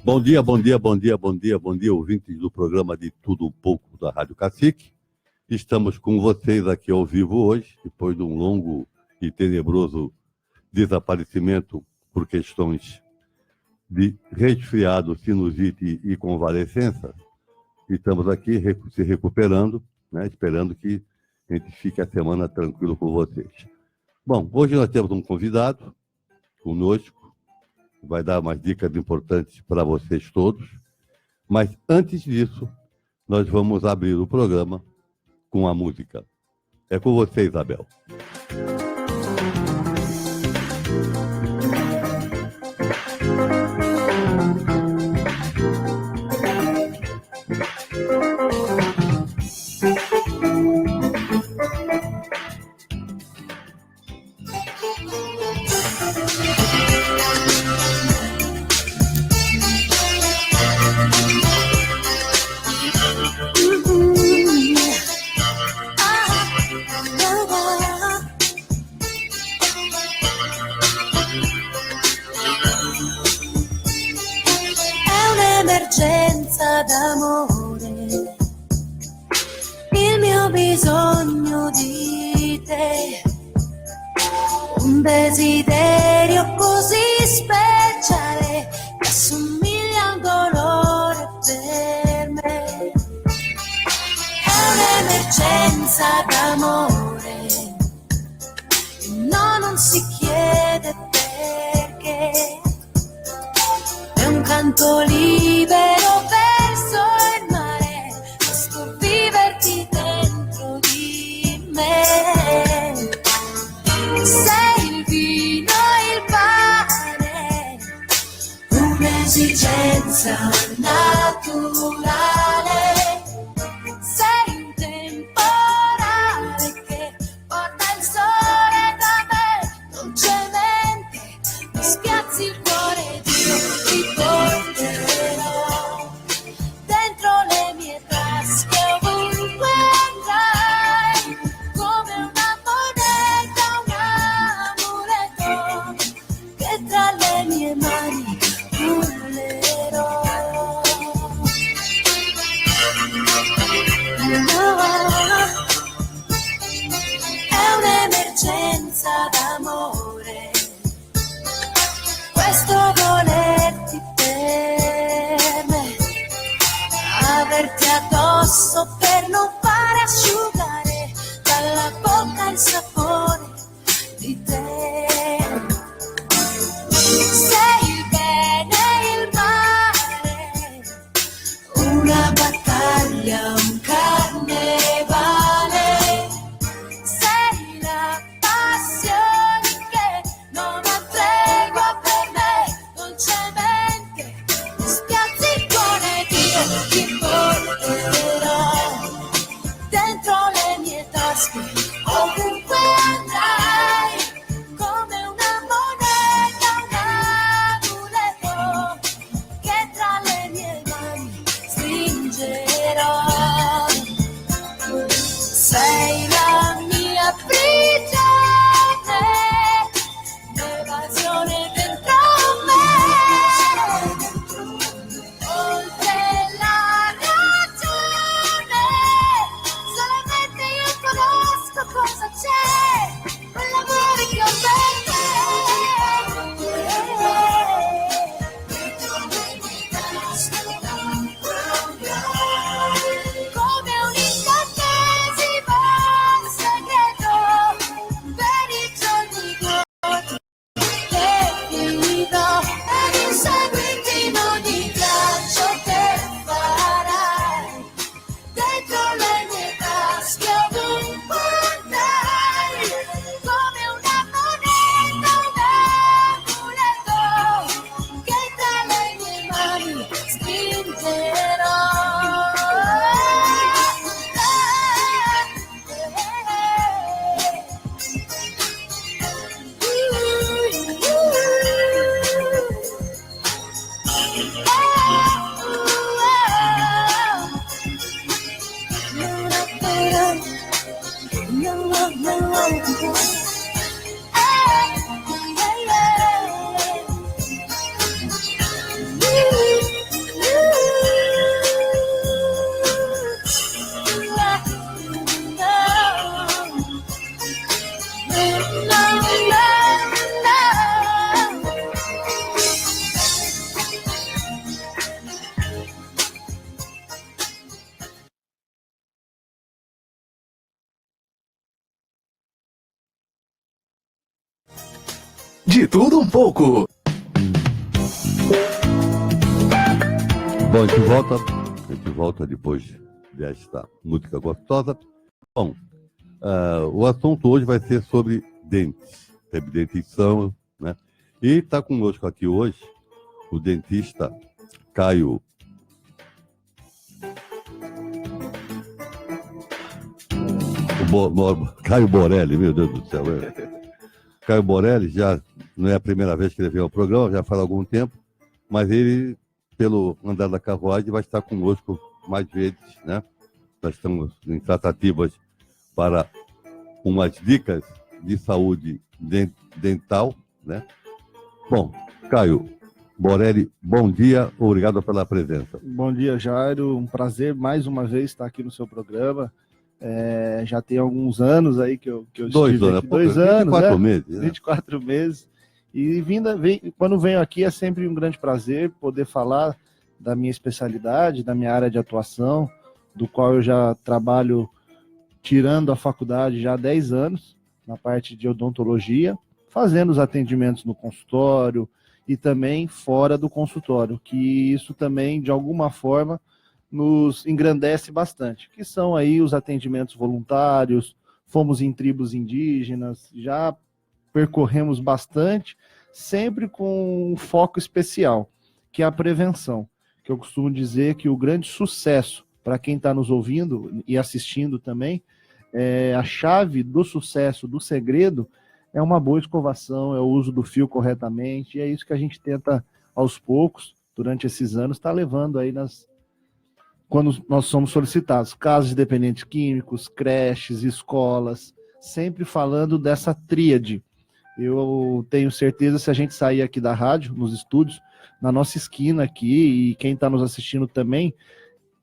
Bom dia, bom dia, bom dia, bom dia, bom dia, ouvintes do programa de Tudo Um Pouco da Rádio Cacique. Estamos com vocês aqui ao vivo hoje, depois de um longo e tenebroso desaparecimento por questões de resfriado, sinusite e convalescença. Estamos aqui se recuperando, né, esperando que a gente fique a semana tranquilo com vocês. Bom, hoje nós temos um convidado conosco, que vai dar umas dicas importantes para vocês todos. Mas antes disso, nós vamos abrir o programa com a música. É com você, Isabel. D'amore, il mio bisogno di te, un desiderio così speciale che assomiglia a un dolore per me. È un'emergenza d'amore, no, non si chiede perché, è un canto libero verso il mare, posso viverti dentro di me. Sei il vino e il pane, un'esigenza naturale. Sei un temporale che porta il sole da me, dolcemente mi spiazzi il cuore, Dio ti porterò dentro le mie tasche ovunque andrai, come una moneta, un amuleto che tra le mie mani cullerò. No, è un'emergenza d'amore, questo volerti per me, averti addosso per non fare asciugare dalla bocca il sapore di te. Sei il bene e il male, una battaglia, un carnevale. Sei la passione che non ha tregua per me, dolcemente mi spiazzi il cuore, Dio ti porterò dentro le mie tasche ovunque De tudo um pouco. Bom, a gente volta depois desta música gostosa. Bom, o assunto hoje vai ser sobre dentes, sobre dentição, né? E está conosco aqui hoje o dentista Caio Caio Borelli, meu Deus do céu. Caio Borelli já não é a primeira vez que ele vem ao programa, já faz algum tempo, mas ele, pelo andar da carruagem, vai estar conosco mais vezes, né? Nós estamos em tratativas para umas dicas de saúde dental, né? Bom, Caio Borelli, bom dia, obrigado pela presença. Bom dia, Jairo, um prazer mais uma vez estar aqui no seu programa. Já tem alguns anos aí que eu estive aqui. 2 anos, 24 meses. 24 meses. E quando venho aqui é sempre um grande prazer poder falar da minha especialidade, da minha área de atuação, do qual eu já trabalho tirando a faculdade já há 10 anos, na parte de odontologia, fazendo os atendimentos no consultório e também fora do consultório, que isso também, de alguma forma, nos engrandece bastante, que são aí os atendimentos voluntários, fomos em tribos indígenas, já percorremos bastante, sempre com um foco especial, que é a prevenção, que eu costumo dizer que o grande sucesso, para quem está nos ouvindo e assistindo também, a chave do sucesso, do segredo, é uma boa escovação, é o uso do fio corretamente, e é isso que a gente tenta, aos poucos, durante esses anos, estar levando aí quando nós somos solicitados, casos de dependentes químicos, creches, escolas, sempre falando dessa tríade. Eu tenho certeza, se a gente sair aqui da rádio, nos estúdios, na nossa esquina aqui, e quem está nos assistindo também,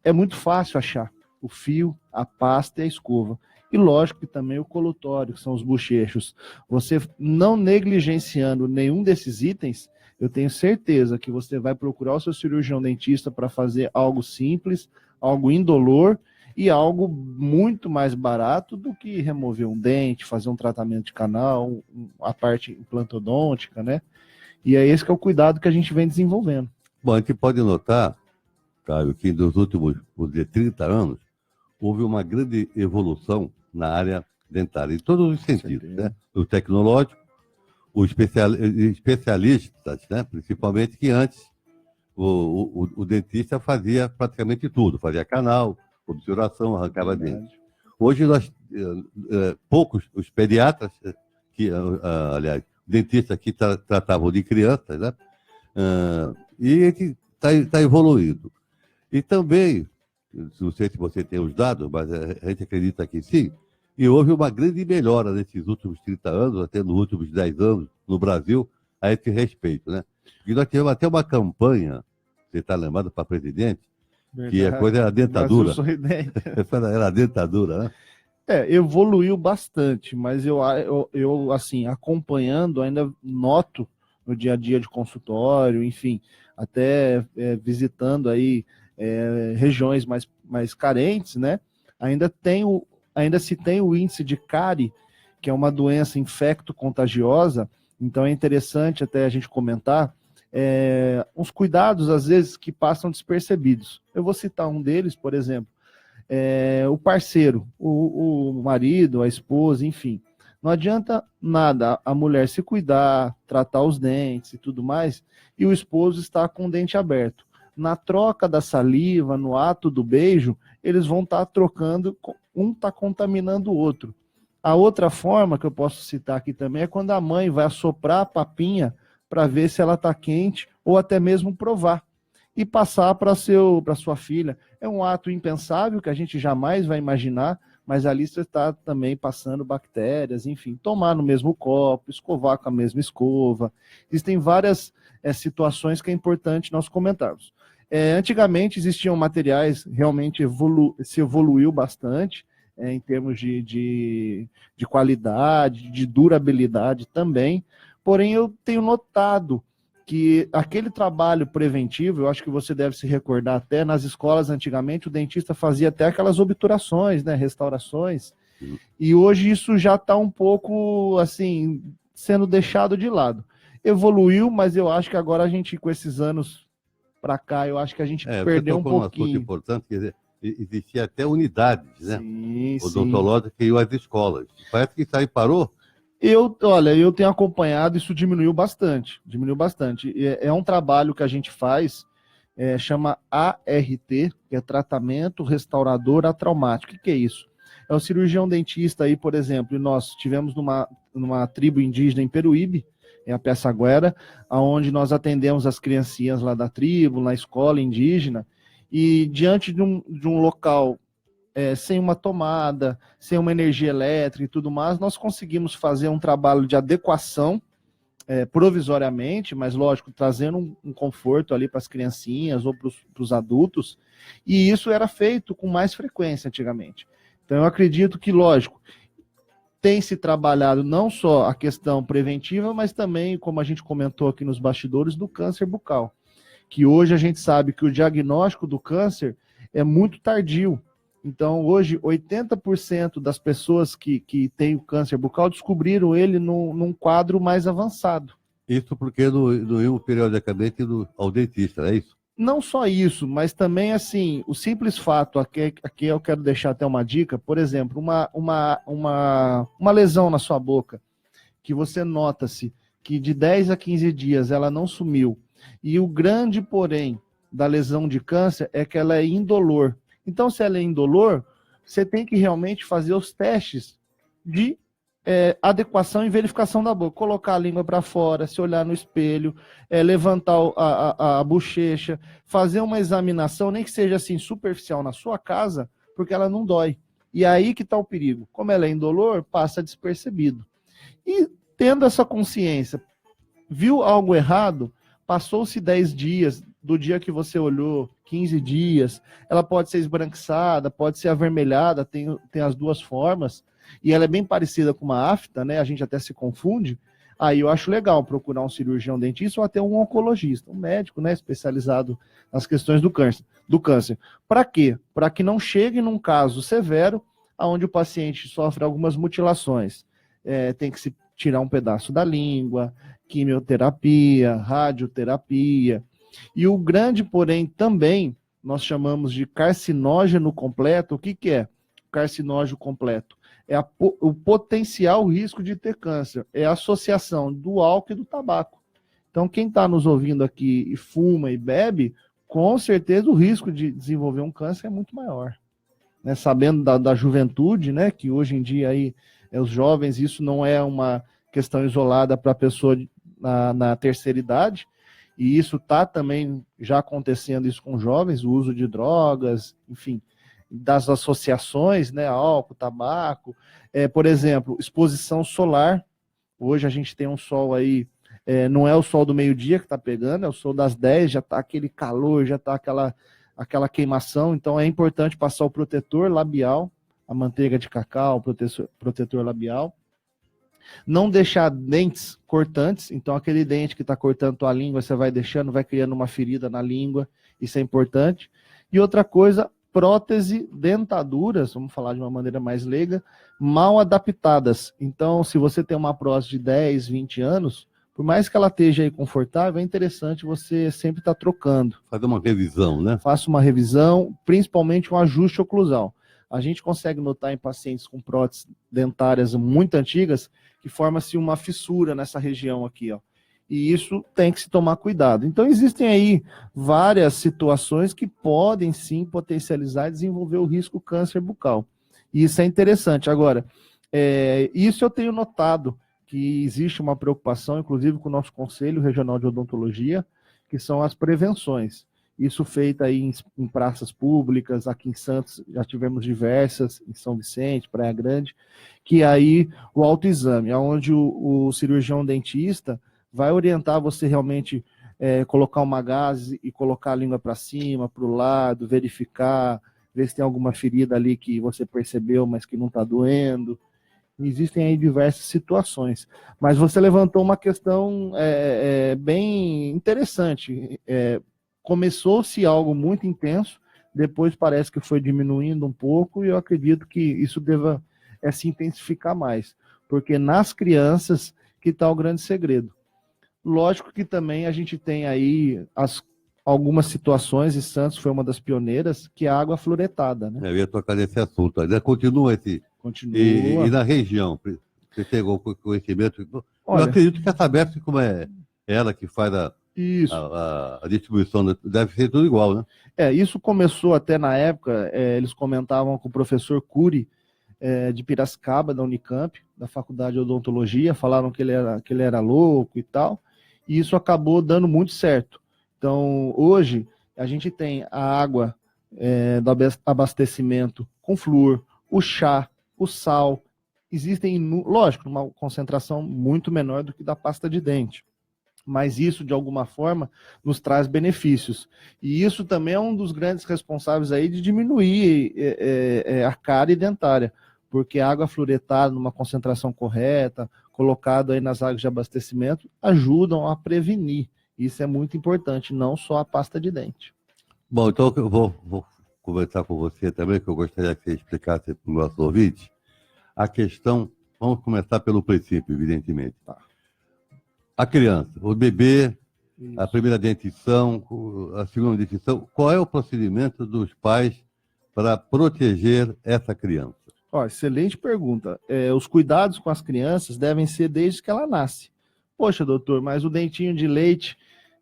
é muito fácil achar o fio, a pasta e a escova. E lógico que também o colutório, que são os bochechos. Você não negligenciando nenhum desses itens, eu tenho certeza que você vai procurar o seu cirurgião dentista para fazer algo simples, algo indolor e algo muito mais barato do que remover um dente, fazer um tratamento de canal, a parte implantodôntica, né? E é esse que é o cuidado que a gente vem desenvolvendo. Bom, a gente pode notar, Caio, que nos últimos, vou dizer, 30 anos, houve uma grande evolução na área dentária, em todos os sentidos, né? O tecnológico, os especialistas, né? Principalmente que antes o dentista fazia praticamente tudo, fazia canal, obturação, arrancava dente. Hoje poucos os pediatras, aliás, dentistas que tratavam de crianças, né? E a gente está evoluindo. E também, não sei se você tem os dados, mas a gente acredita que sim, e houve uma grande melhora nesses últimos 30 anos, até nos últimos 10 anos, no Brasil, a esse respeito, né? E nós tivemos até uma campanha, você está lembrado, para presidente, verdade, que a coisa era a dentadura. Era a dentadura, né? Evoluiu bastante, mas eu assim, acompanhando, ainda noto no dia a dia de consultório, enfim, até visitando aí regiões mais carentes, né? Ainda se tem o índice de cárie, que é uma doença infecto-contagiosa, então é interessante até a gente comentar uns cuidados, às vezes, que passam despercebidos. Eu vou citar um deles, por exemplo, o parceiro, o marido, a esposa, enfim. Não adianta nada a mulher se cuidar, tratar os dentes e tudo mais, e o esposo está com o dente aberto. Na troca da saliva, no ato do beijo, eles vão estar trocando, um está contaminando o outro. A outra forma que eu posso citar aqui também é quando a mãe vai assoprar a papinha para ver se ela está quente ou até mesmo provar e passar para sua filha. É um ato impensável que a gente jamais vai imaginar, mas ali você está também passando bactérias, enfim, tomar no mesmo copo, escovar com a mesma escova. Existem várias situações que é importante nós comentarmos. Antigamente existiam materiais, realmente se evoluiu bastante, em termos de qualidade, de durabilidade também. Porém, eu tenho notado que aquele trabalho preventivo, eu acho que você deve se recordar até, nas escolas antigamente o dentista fazia até aquelas obturações, né, restaurações, e hoje isso já está um pouco, assim, sendo deixado de lado. Evoluiu, mas eu acho que agora a gente, com esses anos para cá, eu acho que a gente perdeu um tocou num assunto pouquinho. importante, quer dizer, existia até unidades, né? Sim, sim. Odontológica que iam às escolas. Parece que isso aí parou. Olha, eu tenho acompanhado, isso diminuiu bastante. É um trabalho que a gente faz, chama ART, que é Tratamento Restaurador Atraumático. O que é isso? É o cirurgião dentista aí, por exemplo, e nós tivemos numa tribo indígena em Peruíbe, em Apiaçaguera, onde nós atendemos as criancinhas lá da tribo, na escola indígena, e diante de um local sem uma tomada, sem uma energia elétrica e tudo mais, nós conseguimos fazer um trabalho de adequação provisoriamente, mas lógico, trazendo um conforto ali para as criancinhas ou para os adultos, e isso era feito com mais frequência antigamente. Então eu acredito que, lógico, tem se trabalhado não só a questão preventiva, mas também, como a gente comentou aqui nos bastidores, do câncer bucal, que hoje a gente sabe que o diagnóstico do câncer é muito tardio. Então, hoje, 80% das pessoas que têm o câncer bucal descobriram ele num quadro mais avançado. Isso porque não iam periodicamente ao dentista, é isso? Não só isso, mas também, assim, o simples fato, aqui eu quero deixar até uma dica, por exemplo, uma lesão na sua boca, que você nota-se que de 10 a 15 dias ela não sumiu, e o grande porém da lesão de câncer é que ela é indolor. Então, se ela é indolor, você tem que realmente fazer os testes de adequação e verificação da boca. Colocar a língua para fora, se olhar no espelho, levantar a bochecha, fazer uma examinação, nem que seja assim superficial na sua casa, porque ela não dói. E aí que está o perigo. Como ela é indolor, passa despercebido. E tendo essa consciência, viu algo errado, passou-se 10 dias, do dia que você olhou, 15 dias, ela pode ser esbranquiçada, pode ser avermelhada, tem as duas formas, e ela é bem parecida com uma afta, né? A gente até se confunde. Aí eu acho legal procurar um cirurgião dentista ou até um oncologista, um médico, né, especializado nas questões do câncer. Para quê? Para que não chegue num caso severo, onde o paciente sofre algumas mutilações. Tem que se tirar um pedaço da língua, quimioterapia, radioterapia. E o grande, porém, também, nós chamamos de carcinógeno completo. O que é carcinógeno completo? É o potencial risco de ter câncer. É a associação do álcool e do tabaco. Então, quem está nos ouvindo aqui e fuma e bebe, com certeza o risco de desenvolver um câncer é muito maior. Né? Sabendo da juventude, né, que hoje em dia aí, os jovens, isso não é uma questão isolada para a pessoa na terceira idade, e isso está também já acontecendo isso com jovens, o uso de drogas, enfim, das associações, né, álcool, tabaco, por exemplo, exposição solar. Hoje a gente tem um sol aí, não é o sol do meio-dia que está pegando, é o sol das 10, já está aquele calor, já está aquela queimação, então é importante passar o protetor labial, a manteiga de cacau, protetor labial. Não deixar dentes cortantes, então aquele dente que está cortando tua língua, você vai deixando, vai criando uma ferida na língua, isso é importante. E outra coisa, prótese, dentaduras, vamos falar de uma maneira mais leiga, mal adaptadas. Então, se você tem uma prótese de 10, 20 anos, por mais que ela esteja aí confortável, é interessante você sempre estar trocando. Fazer uma revisão, né? Faça uma revisão, principalmente um ajuste oclusal. A gente consegue notar em pacientes com próteses dentárias muito antigas que forma-se uma fissura nessa região aqui, ó. E isso tem que se tomar cuidado. Então, existem aí várias situações que podem, sim, potencializar e desenvolver o risco câncer bucal. E isso é interessante. Agora, isso eu tenho notado, que existe uma preocupação, inclusive com o nosso Conselho Regional de Odontologia, que são as prevenções. Isso feito aí em praças públicas, aqui em Santos já tivemos diversas, em São Vicente, Praia Grande, que aí o autoexame, onde o cirurgião dentista vai orientar você realmente colocar uma gaze e colocar a língua para cima, para o lado, verificar ver se tem alguma ferida ali que você percebeu, mas que não está doendo. Existem aí diversas situações. Mas você levantou uma questão bem interessante. Começou-se algo muito intenso, depois parece que foi diminuindo um pouco, e eu acredito que isso deva se intensificar mais, porque nas crianças que está o grande segredo. Lógico que também a gente tem aí algumas situações, e Santos foi uma das pioneiras, que é a água fluoretada, né? Eu ia tocar nesse assunto. Ainda continua esse. Continua. E na região, você pegou conhecimento. Olha, eu acredito que a Sabesp, como é ela que faz isso. a distribuição, deve ser tudo igual, né? Isso começou até na época, eles comentavam com o professor Cury, de Piracicaba, da Unicamp, da Faculdade de Odontologia, falaram que ele era louco e tal, e isso acabou dando muito certo. Então, hoje, a gente tem a água do abastecimento com flúor, o chá, o sal, existem, lógico, uma concentração muito menor do que da pasta de dente, mas isso, de alguma forma, nos traz benefícios. E isso também é um dos grandes responsáveis aí de diminuir a cárie dentária, porque a água fluoretada, numa concentração correta, colocada aí nas águas de abastecimento, ajudam a prevenir. Isso é muito importante, não só a pasta de dente. Bom, então eu vou conversar com você também, que eu gostaria que você explicasse para o nosso ouvinte a questão. Vamos começar pelo princípio, evidentemente. Tá. A criança, o bebê, Isso. a primeira dentição, a segunda dentição, qual é o procedimento dos pais para proteger essa criança? Excelente pergunta. Os cuidados com as crianças devem ser desde que ela nasce. Poxa, doutor, mas o dentinho de leite,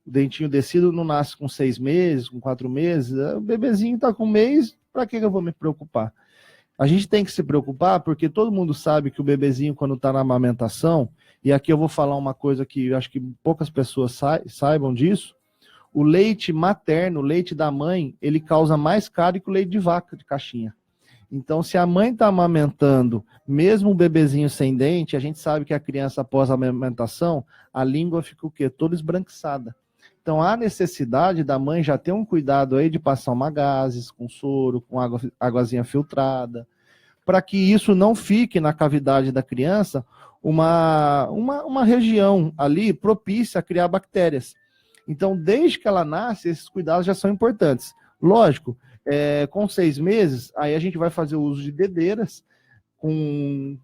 o dentinho descido não nasce com 6 meses, com 4 meses? O bebezinho está com 1 mês, para que eu vou me preocupar? A gente tem que se preocupar porque todo mundo sabe que o bebezinho, quando está na amamentação, e aqui eu veu falar uma coisa que eu acho que poucas pessoas saibam disso, o leite materno, o leite da mãe, ele causa mais cárie que o leite de vaca, de caixinha. Então, se a mãe está amamentando, mesmo o bebezinho sem dente, a gente sabe que a criança, após a amamentação, a língua fica o quê? Toda esbranquiçada. Então, há necessidade da mãe já ter um cuidado aí de passar uma gases com soro, com águazinha filtrada, para que isso não fique na cavidade da criança uma região ali propícia a criar bactérias. Então, desde que ela nasce, esses cuidados já são importantes. Lógico, com 6 meses, aí a gente vai fazer o uso de dedeiras com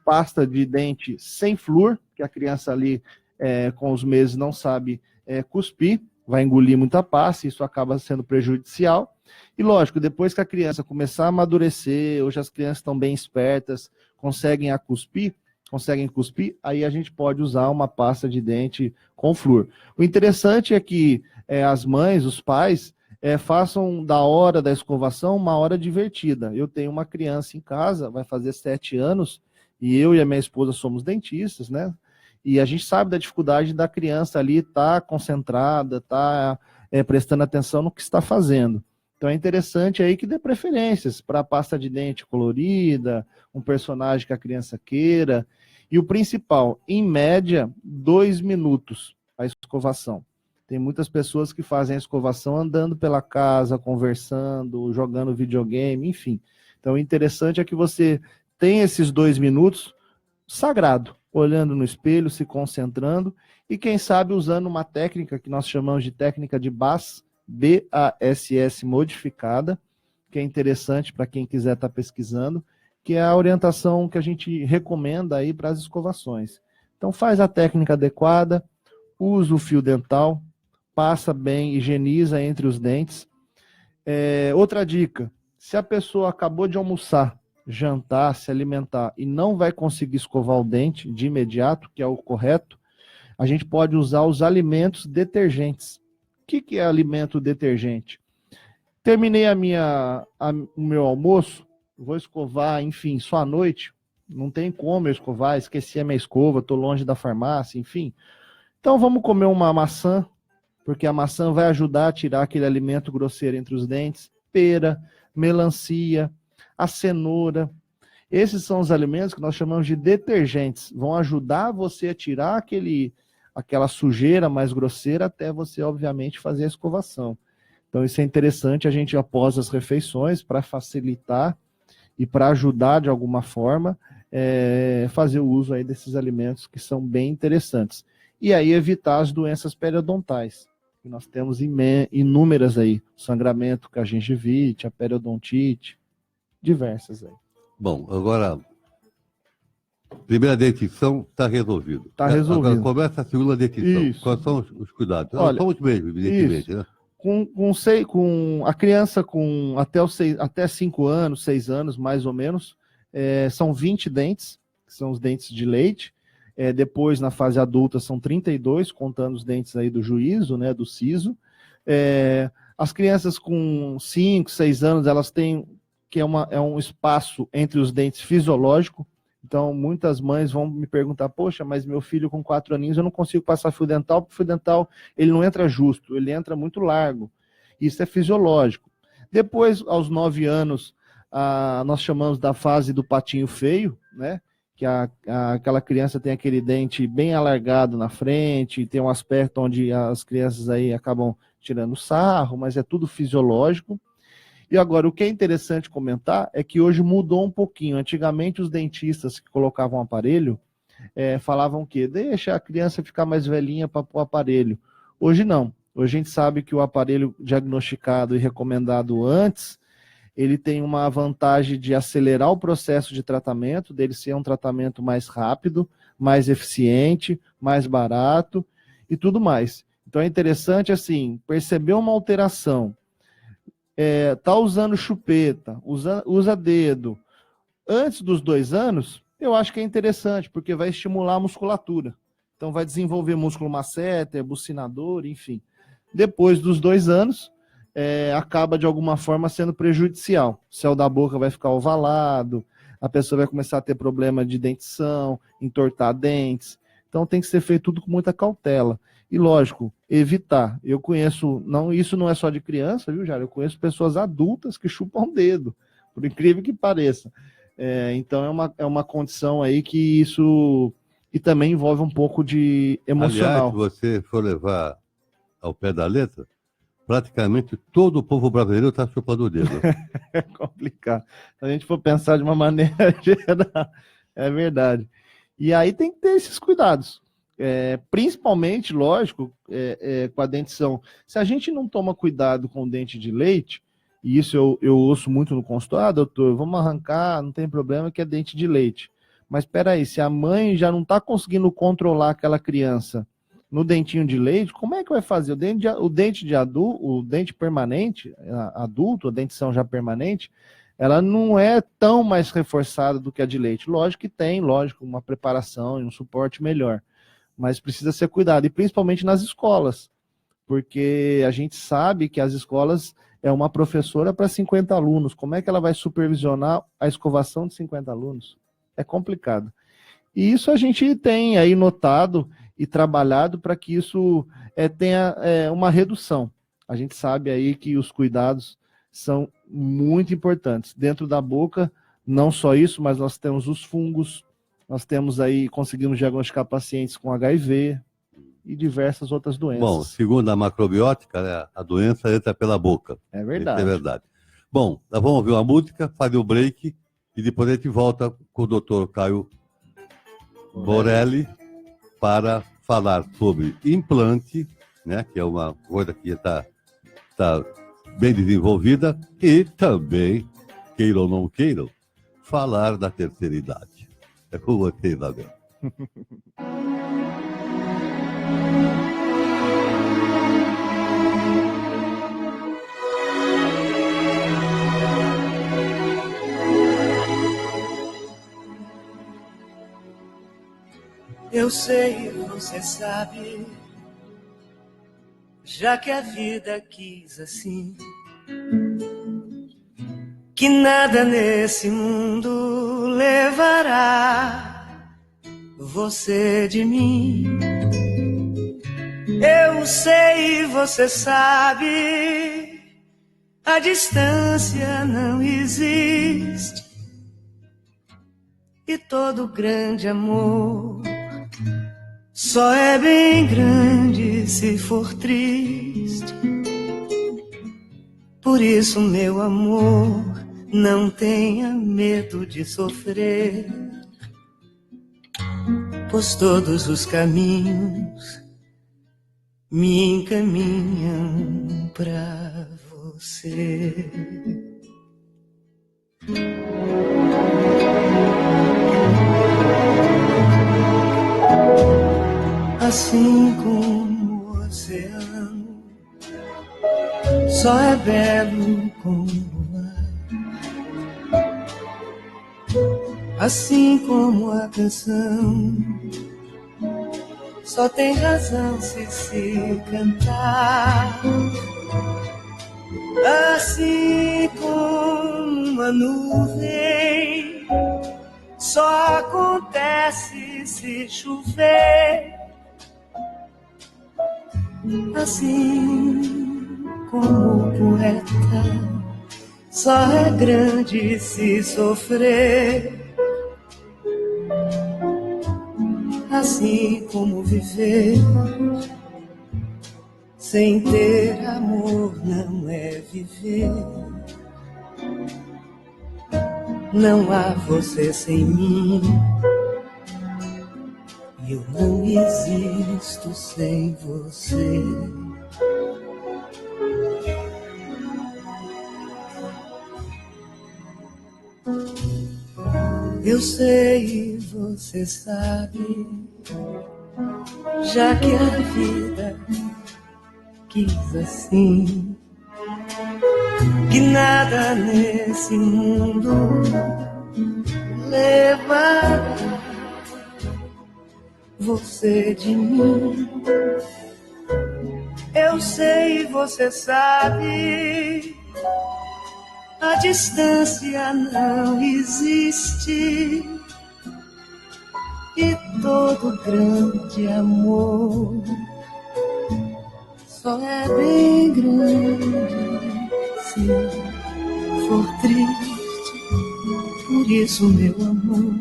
pasta de dente sem flúor, que a criança ali, com os meses, não sabe cuspir, vai engolir muita pasta, isso acaba sendo prejudicial. E lógico, depois que a criança começar a amadurecer, hoje as crianças estão bem espertas, conseguem cuspir, aí a gente pode usar uma pasta de dente com flúor. O interessante é que as mães, os pais, façam da hora da escovação uma hora divertida. Eu tenho uma criança em casa, vai fazer 7 anos, e eu e a minha esposa somos dentistas, né? E a gente sabe da dificuldade da criança ali estar concentrada, estar prestando atenção no que está fazendo. Então é interessante aí que dê preferências para a pasta de dente colorida, um personagem que a criança queira. E o principal, em média, 2 minutos a escovação. Tem muitas pessoas que fazem a escovação andando pela casa, conversando, jogando videogame, enfim. Então, o interessante é que você tenha esses 2 minutos sagrado, olhando no espelho, se concentrando, e quem sabe usando uma técnica que nós chamamos de técnica de BASS, B-A-S-S modificada, que é interessante para quem quiser estar pesquisando, que é a orientação que a gente recomenda aí para as escovações. Então, faz a técnica adequada, usa o fio dental, passa bem, higieniza entre os dentes. Outra dica, se a pessoa acabou de almoçar, jantar, se alimentar e não vai conseguir escovar o dente de imediato, que é o correto, a gente pode usar os alimentos detergentes. O que é alimento detergente? Terminei o meu almoço, vou escovar, enfim, só à noite, não tem como eu escovar, esqueci a minha escova, estou longe da farmácia, enfim. Então vamos comer uma maçã, porque a maçã vai ajudar a tirar aquele alimento grosseiro entre os dentes, pera, melancia, a cenoura. Esses são os alimentos que nós chamamos de detergentes, vão ajudar você a tirar aquela sujeira mais grosseira até você, obviamente, fazer a escovação. Então isso é interessante a gente, após as refeições, para facilitar e para ajudar de alguma forma, fazer o uso aí desses alimentos que são bem interessantes. E aí evitar as doenças periodontais, que nós temos inúmeras aí, sangramento com a gengivite, a periodontite, diversas aí. Bom, agora, primeira dentição está resolvido. Está resolvido. Agora começa a segunda dentição. Isso. Quais são os cuidados? Olha, são os mesmos, evidentemente, né? Com a criança com até 5 anos, 6 anos, mais ou menos, são 20 dentes, que são os dentes de leite. Depois, na fase adulta, são 32, contando os dentes aí do juízo, né, do siso. As crianças com 5, 6 anos, elas têm que é um espaço entre os dentes fisiológico. Então, muitas mães vão me perguntar, poxa, mas meu filho com 4 aninhos, eu não consigo passar fio dental, porque o fio dental ele não entra justo, ele entra muito largo. Isso é fisiológico. Depois, aos 9 anos, nós chamamos da fase do patinho feio, né? Que aquela criança tem aquele dente bem alargado na frente, tem um aspecto onde as crianças aí acabam tirando sarro, mas é tudo fisiológico. E agora, o que é interessante comentar é que hoje mudou um pouquinho. Antigamente, os dentistas que colocavam aparelho falavam que deixa a criança ficar mais velhinha para pôr o aparelho. Hoje não. Hoje a gente sabe que o aparelho diagnosticado e recomendado antes, ele tem uma vantagem de acelerar o processo de tratamento, dele ser um tratamento mais rápido, mais eficiente, mais barato e tudo mais. Então é interessante, assim, perceber uma alteração, tá usando chupeta, usa dedo, antes dos 2 anos, eu acho que é interessante, porque vai estimular a musculatura. Então vai desenvolver músculo masseter, bucinador, enfim. Depois dos 2 anos, acaba de alguma forma sendo prejudicial. O céu da boca vai ficar ovalado, a pessoa vai começar a ter problema de dentição, entortar dentes. Então tem que ser feito tudo com muita cautela. E lógico, evitar. Eu conheço, isso não é só de criança, viu, Jário? Eu conheço pessoas adultas que chupam o dedo, por incrível que pareça. Então é uma condição aí que isso... E também envolve um pouco de emocional. Aliás, se você for levar ao pé da letra, praticamente todo o povo brasileiro está chupando o dedo. É complicado. Se a gente for pensar de uma maneira geral, é verdade. E aí tem que ter esses cuidados. Principalmente, lógico, com a dentição. Se a gente não toma cuidado com o dente de leite, e isso eu ouço muito no consultório, doutor, vamos arrancar, não tem problema, que é dente de leite. Mas espera aí, se a mãe já não está conseguindo controlar aquela criança no dentinho de leite, como é que vai fazer? O dente permanente, adulto, a dentição já permanente, ela não é tão mais reforçada do que a de leite. Lógico que tem, uma preparação e um suporte melhor, mas precisa ser cuidado, e principalmente nas escolas, porque a gente sabe que as escolas é uma professora para 50 alunos, como é que ela vai supervisionar a escovação de 50 alunos? É complicado. E isso a gente tem aí notado e trabalhado para que isso tenha uma redução. A gente sabe aí que os cuidados são muito importantes. Dentro da boca, não só isso, mas nós temos os fungos, nós temos aí, conseguimos diagnosticar pacientes com HIV e diversas outras doenças. Bom, segundo a macrobiótica, né, a doença entra pela boca. É verdade. Isso é verdade. Bom, nós vamos ouvir uma música, fazer o break, e depois a gente volta com o Dr. Caio Borelli para falar sobre implante, né, que é uma coisa que está bem desenvolvida, e também, queiram ou não queiram, falar da terceira idade. É com você, Isabel. Eu sei, você sabe, já que a vida quis assim, que nada nesse mundo levará você de mim. Eu sei, você sabe, a distância não existe, e todo grande amor só é bem grande se for triste. Por isso, meu amor, não tenha medo de sofrer, pois todos os caminhos me encaminham pra você. Assim como o oceano só é belo como o ar, assim como a canção só tem razão se cantar, assim como a nuvem só acontece se chover, assim como o poeta só é grande se sofrer, assim como viver sem ter amor não é viver. Não há você sem mim, eu não existo sem você. Eu sei e você sabe, já que a vida quis assim, que nada nesse mundo levará você de mim. Eu sei e você sabe, a distância não existe, e todo grande amor só é bem grande se for triste. Por isso, meu amor,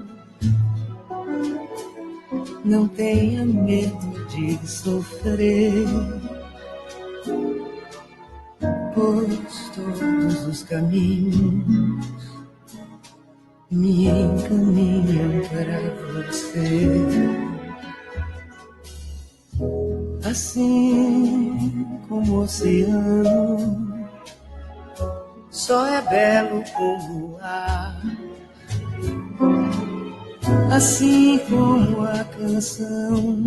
não tenha medo de sofrer, pois todos os caminhos me encaminham para você. Assim como o oceano só é belo como o ar, assim como a canção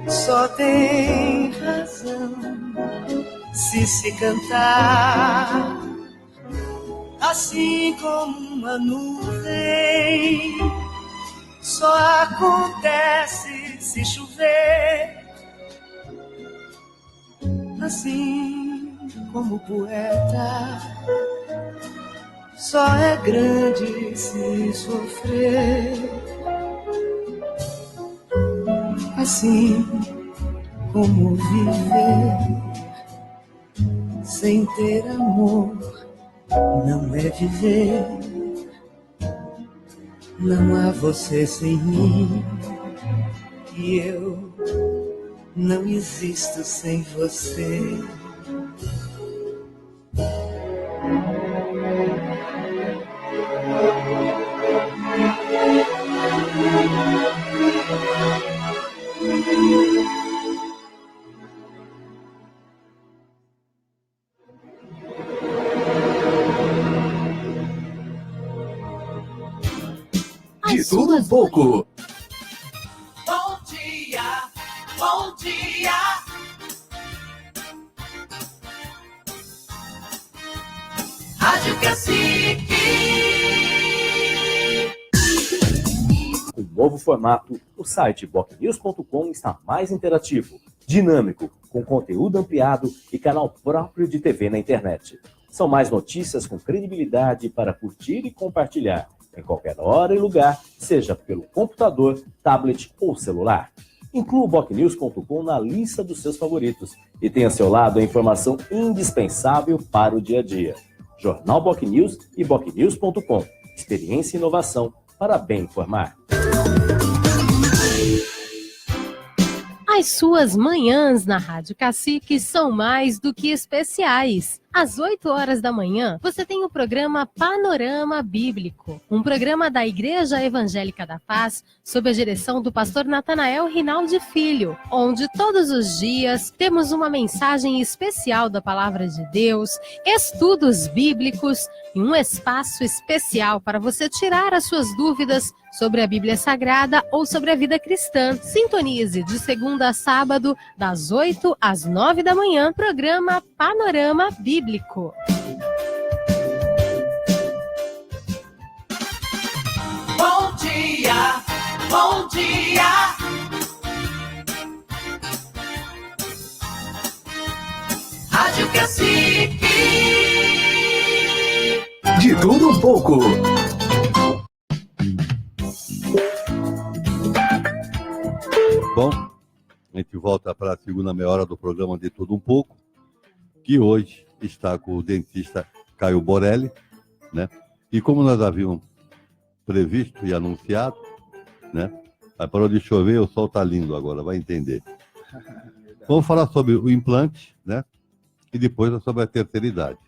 só tem razão se cantar, assim como uma nuvem só acontece se chover, assim como o poeta só é grande se sofrer, assim como viver sem ter amor não é viver. Não há você sem mim, e eu não existo sem você. De tudo um pouco. Bom dia, bom dia. Rádio Cacique. Com um novo formato, o site bocnews.com está mais interativo, dinâmico, com conteúdo ampliado e canal próprio de TV na internet. São mais notícias com credibilidade para curtir e compartilhar, em qualquer hora e lugar, seja pelo computador, tablet ou celular. Inclua o bocnews.com na lista dos seus favoritos e tenha ao seu lado a informação indispensável para o dia a dia. Jornal Bocnews e bocnews.com. Experiência e inovação para bem informar. As suas manhãs na Rádio Cacique são mais do que especiais. Às 8 horas da manhã, você tem o programa Panorama Bíblico, um programa da Igreja Evangélica da Paz, sob a direção do pastor Natanael Rinaldi Filho, onde todos os dias temos uma mensagem especial da Palavra de Deus, estudos bíblicos e um espaço especial para você tirar as suas dúvidas sobre a Bíblia Sagrada ou sobre a vida cristã. Sintonize de segunda a sábado, das 8 às 9 da manhã, programa Panorama Bíblico. Bom dia, bom dia. Rádio Cacique. De tudo um pouco. Bom, a gente volta para a segunda meia hora do programa De Tudo Um Pouco, que hoje está com o dentista Caio Borelli, né? E como nós havíamos previsto e anunciado, né? Aí parou de chover, o sol está lindo agora, vai entender. Vamos falar sobre o implante, né? E depois sobre a terceira idade.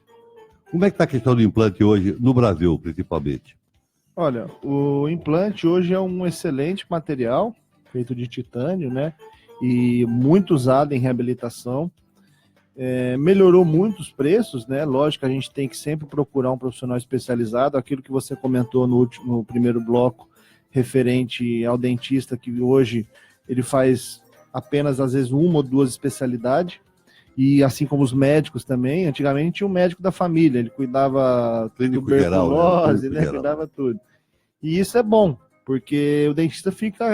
Como é que está a questão do implante hoje, no Brasil, principalmente? Olha, o implante hoje é um excelente material, feito de titânio, né? E muito usado em reabilitação. Melhorou muito os preços, né? Lógico que a gente tem que sempre procurar um profissional especializado. Aquilo que você comentou no primeiro bloco, referente ao dentista, que hoje ele faz apenas, às vezes, uma ou duas especialidades. E assim como os médicos também, antigamente tinha um médico da família, ele cuidava Clínico tuberculose, geral, né? Cuidava tudo. E isso é bom, porque o dentista fica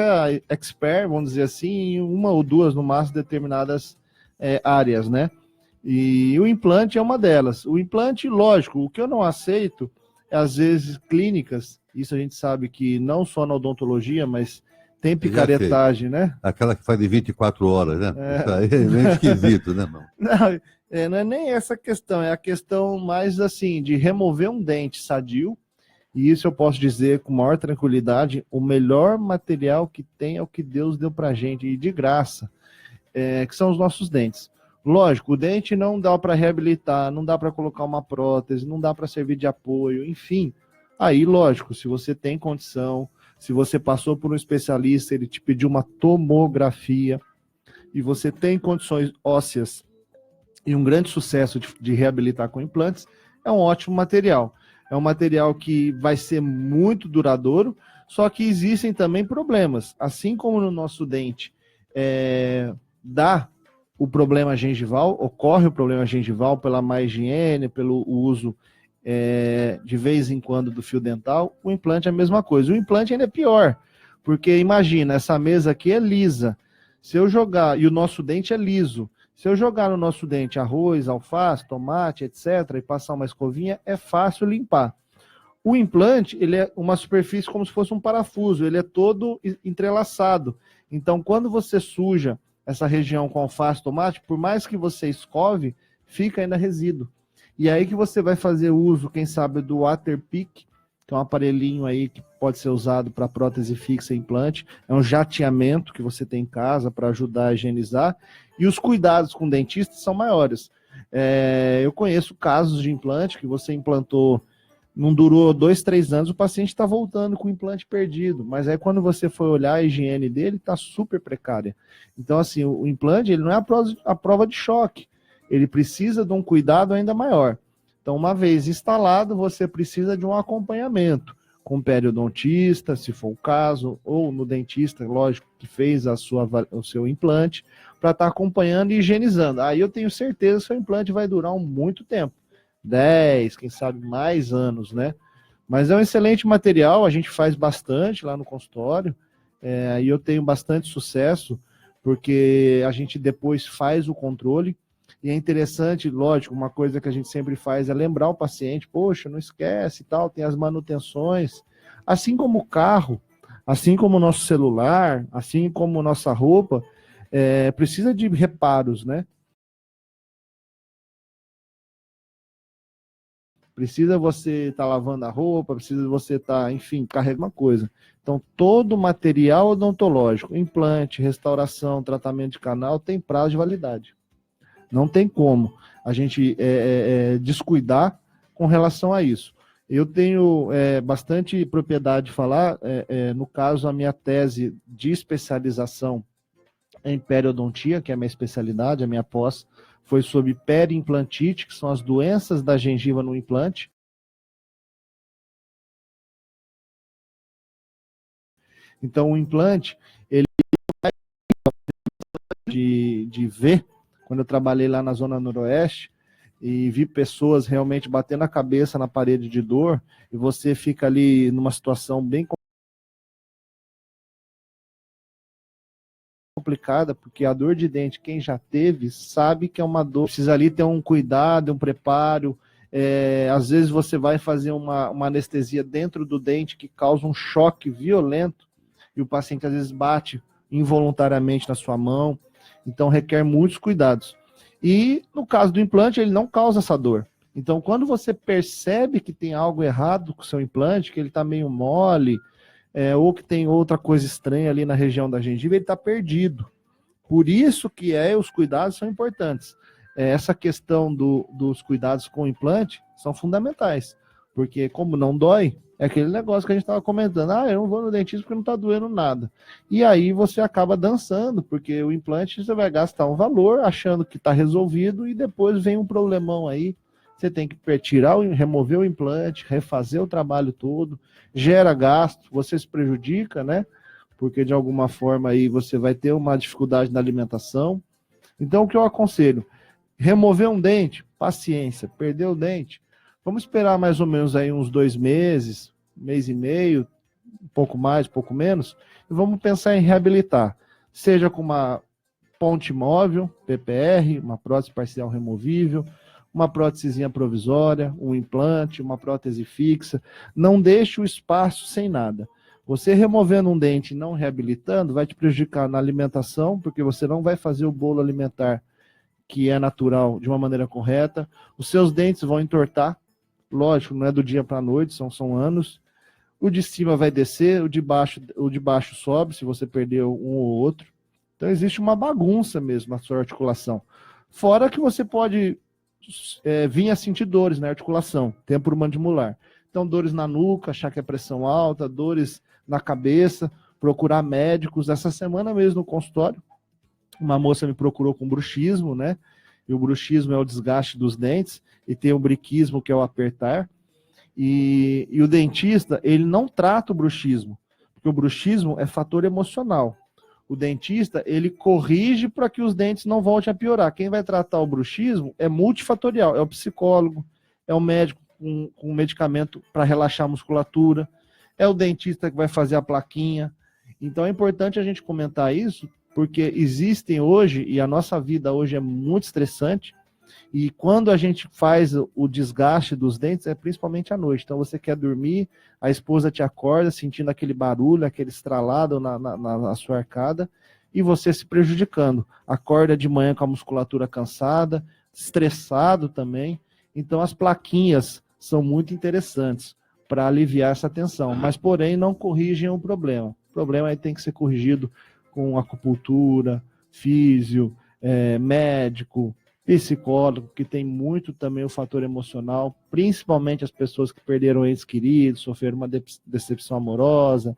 expert, vamos dizer assim, em uma ou duas, no máximo, determinadas áreas, né? E o implante é uma delas. O implante, lógico, o que eu não aceito é, às vezes, clínicas, isso a gente sabe que não só na odontologia, mas tem picaretagem, né? Aquela que faz de 24 horas, né? Isso aí é meio esquisito, né, irmão? Não é nem essa questão, é a questão mais assim, de remover um dente sadio, e isso eu posso dizer com maior tranquilidade, o melhor material que tem é o que Deus deu pra gente, e de graça, que são os nossos dentes. Lógico, o dente não dá para reabilitar, não dá para colocar uma prótese, não dá para servir de apoio, enfim. Aí, lógico, se você tem condição, se você passou por um especialista, ele te pediu uma tomografia, e você tem condições ósseas e um grande sucesso de reabilitar com implantes, é um ótimo material. É um material que vai ser muito duradouro, só que existem também problemas. Assim como no nosso dente dá o problema gengival, ocorre o problema gengival pela má higiene, pelo uso de vez em quando do fio dental, o implante é a mesma coisa. O implante ainda é pior, porque imagina, essa mesa aqui é lisa, se eu jogar, e o nosso dente é liso, se eu jogar no nosso dente arroz, alface, tomate, etc., e passar uma escovinha, é fácil limpar. O implante, ele é uma superfície como se fosse um parafuso, ele é todo entrelaçado. Então, quando você suja essa região com alface, tomate, por mais que você escove, fica ainda resíduo. E aí que você vai fazer uso, quem sabe, do Waterpik, que é um aparelhinho aí que pode ser usado para prótese fixa e implante. É um jateamento que você tem em casa para ajudar a higienizar. E os cuidados com o dentista são maiores. Eu conheço casos de implante que você implantou, não durou 2, 3 anos, o paciente está voltando com o implante perdido. Mas aí quando você for olhar a higiene dele, está super precária. Então, assim, o implante ele não é a prova de choque. Ele precisa de um cuidado ainda maior. Então, uma vez instalado, você precisa de um acompanhamento com o periodontista, se for o caso, ou no dentista, lógico, que fez o seu implante, para estar acompanhando e higienizando. Aí eu tenho certeza que o seu implante vai durar muito tempo, 10, quem sabe mais anos, né? Mas é um excelente material, a gente faz bastante lá no consultório, e eu tenho bastante sucesso, porque a gente depois faz o controle. E é interessante, lógico, uma coisa que a gente sempre faz é lembrar o paciente, poxa, não esquece e tal, tem as manutenções. Assim como o carro, assim como o nosso celular, assim como nossa roupa, precisa de reparos, né? Precisa você estar lavando a roupa, precisa você estar, enfim, carregando uma coisa. Então, todo material odontológico, implante, restauração, tratamento de canal, tem prazo de validade. Não tem como a gente descuidar com relação a isso. Eu tenho bastante propriedade de falar, no caso, a minha tese de especialização em periodontia, que é a minha especialidade, a minha pós, foi sobre periimplantite, que são as doenças da gengiva no implante. Então, o implante, ele de ver, quando eu trabalhei lá na Zona Noroeste, e vi pessoas realmente batendo a cabeça na parede de dor, e você fica ali numa situação bem complicada, porque a dor de dente, quem já teve, sabe que é uma dor, precisa ali ter um cuidado, um preparo. Às vezes você vai fazer uma anestesia dentro do dente que causa um choque violento, e o paciente às vezes bate involuntariamente na sua mão, então requer muitos cuidados. E no caso do implante, ele não causa essa dor. Então, quando você percebe que tem algo errado com o seu implante, que ele está meio mole, ou que tem outra coisa estranha ali na região da gengiva, ele está perdido. Por isso que os cuidados são importantes. Essa questão dos cuidados com o implante são fundamentais, porque como não dói, é aquele negócio que a gente estava comentando, eu não vou no dentista porque não está doendo nada. E aí você acaba dançando, porque o implante você vai gastar um valor achando que está resolvido e depois vem um problemão aí. Você tem que remover o implante, refazer o trabalho todo, gera gasto, você se prejudica, né? Porque de alguma forma aí você vai ter uma dificuldade na alimentação. Então o que eu aconselho? Remover um dente, paciência, perder o dente, vamos esperar mais ou menos aí uns 2 meses, 1 mês e meio, um pouco mais, um pouco menos, e vamos pensar em reabilitar, seja com uma ponte móvel, PPR, uma prótese parcial removível, uma prótesezinha provisória, um implante, uma prótese fixa. Não deixe o espaço sem nada. Você removendo um dente e não reabilitando vai te prejudicar na alimentação, porque você não vai fazer o bolo alimentar que é natural de uma maneira correta. Os seus dentes vão entortar, lógico, não é do dia para a noite, são anos. O de cima vai descer, o de baixo sobe, se você perdeu um ou outro. Então existe uma bagunça mesmo na sua articulação. Fora que você pode vir a sentir dores na articulação, temporomandibular. Então dores na nuca, achar que é pressão alta, dores na cabeça, procurar médicos. Essa semana mesmo no consultório, uma moça me procurou com bruxismo, né? E o bruxismo é o desgaste dos dentes, e tem o briquismo, que é o apertar. E o dentista, ele não trata o bruxismo, porque o bruxismo é fator emocional. O dentista, ele corrige para que os dentes não voltem a piorar. Quem vai tratar o bruxismo é multifatorial, é o psicólogo, é o médico com medicamento para relaxar a musculatura, é o dentista que vai fazer a plaquinha. Então é importante a gente comentar isso, porque existem hoje, e a nossa vida hoje é muito estressante, e quando a gente faz o desgaste dos dentes, é principalmente à noite. Então você quer dormir, a esposa te acorda sentindo aquele barulho, aquele estralado na sua arcada, e você se prejudicando. Acorda de manhã com a musculatura cansada, estressado também. Então as plaquinhas são muito interessantes para aliviar essa tensão, mas porém não corrigem o problema. O problema aí tem que ser corrigido com acupuntura, físio, médico, psicólogo, que tem muito também o fator emocional, principalmente as pessoas que perderam entes queridos, sofreram uma decepção amorosa,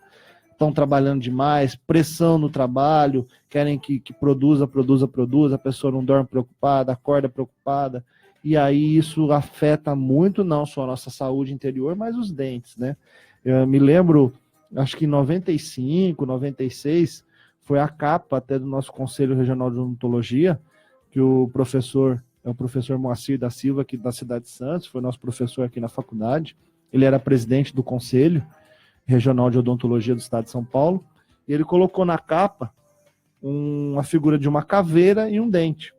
estão trabalhando demais, pressão no trabalho, querem que produza, a pessoa não dorme preocupada, acorda preocupada, e aí isso afeta muito não só a nossa saúde interior, mas os dentes, né? Eu me lembro, acho que em 95, 96, foi a capa até do nosso Conselho Regional de Odontologia, que o professor Moacir da Silva, aqui da cidade de Santos, foi nosso professor aqui na faculdade, ele era presidente do Conselho Regional de Odontologia do estado de São Paulo, e ele colocou na capa uma figura de uma caveira e um dente,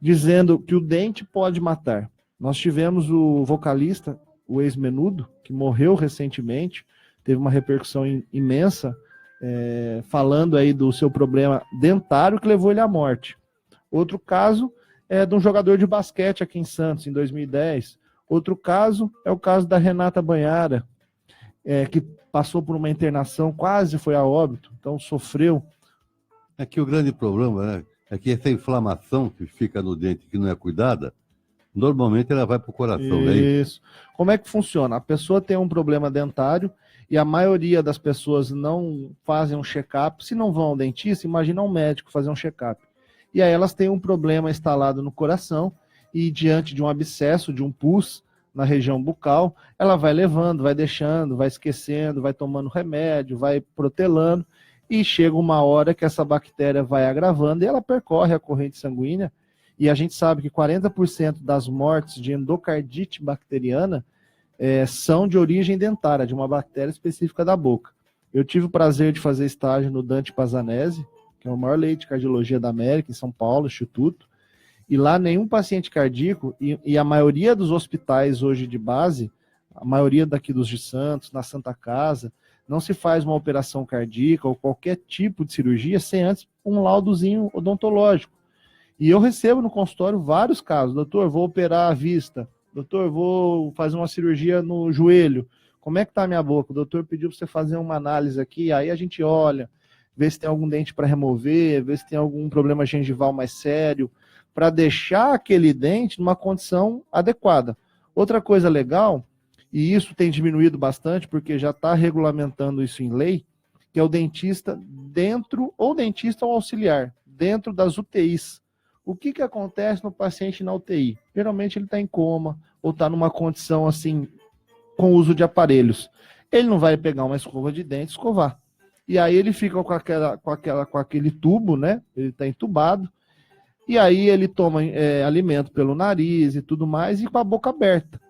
dizendo que o dente pode matar. Nós tivemos o vocalista, o ex-Menudo, que morreu recentemente, teve uma repercussão imensa, falando aí do seu problema dentário que levou ele à morte. Outro caso é de um jogador de basquete aqui em Santos, em 2010. Outro caso é o caso da Renata Banhara, que passou por uma internação, quase foi a óbito, então sofreu. É que o grande problema, né, É que essa inflamação que fica no dente que não é cuidada, normalmente ela vai para o coração, né? Isso. Como é que funciona? A pessoa tem um problema dentário e a maioria das pessoas não fazem um check-up. Se não vão ao dentista, imagina um médico fazer um check-up. E aí elas têm um problema instalado no coração e diante de um abscesso, de um pus na região bucal, ela vai levando, vai deixando, vai esquecendo, vai tomando remédio, vai protelando e chega uma hora que essa bactéria vai agravando e ela percorre a corrente sanguínea. E a gente sabe que 40% das mortes de endocardite bacteriana são de origem dentária, de uma bactéria específica da boca. Eu tive o prazer de fazer estágio no Dante Pazzanese, que é o maior leito de cardiologia da América, em São Paulo, Instituto, e lá nenhum paciente cardíaco, e a maioria dos hospitais hoje de base, a maioria daqui dos de Santos, na Santa Casa, não se faz uma operação cardíaca ou qualquer tipo de cirurgia sem antes um laudozinho odontológico. E eu recebo no consultório vários casos. Doutor, vou operar a vista. Doutor, vou fazer uma cirurgia no joelho. Como é que está a minha boca? O doutor pediu para você fazer uma análise aqui. Aí a gente olha, vê se tem algum dente para remover, vê se tem algum problema gengival mais sério, para deixar aquele dente numa condição adequada. Outra coisa legal, e isso tem diminuído bastante, porque já está regulamentando isso em lei, que é o dentista dentro, ou dentista ou auxiliar, dentro das UTIs. O que acontece no paciente na UTI? Geralmente ele está em coma, ou está numa condição assim, com uso de aparelhos. Ele não vai pegar uma escova de dente e escovar. E aí ele fica com aquele tubo, né? Ele está entubado, e aí ele toma alimento pelo nariz e tudo mais, e com a boca aberta.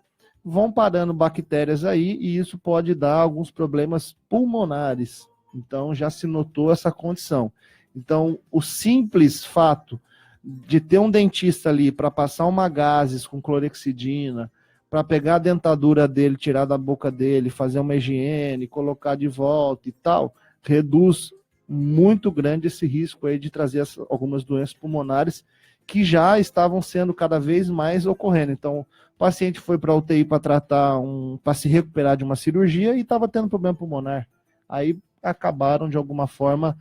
Vão parando bactérias aí, e isso pode dar alguns problemas pulmonares. Então já se notou essa condição. Então o simples fato de ter um dentista ali para passar uma gases com clorexidina, para pegar a dentadura dele, tirar da boca dele, fazer uma higiene, colocar de volta e tal, reduz muito grande esse risco aí de trazer algumas doenças pulmonares que já estavam sendo cada vez mais ocorrendo. Então, o paciente foi para a UTI para tratar, para se recuperar de uma cirurgia e estava tendo problema pulmonar. Aí acabaram, de alguma forma,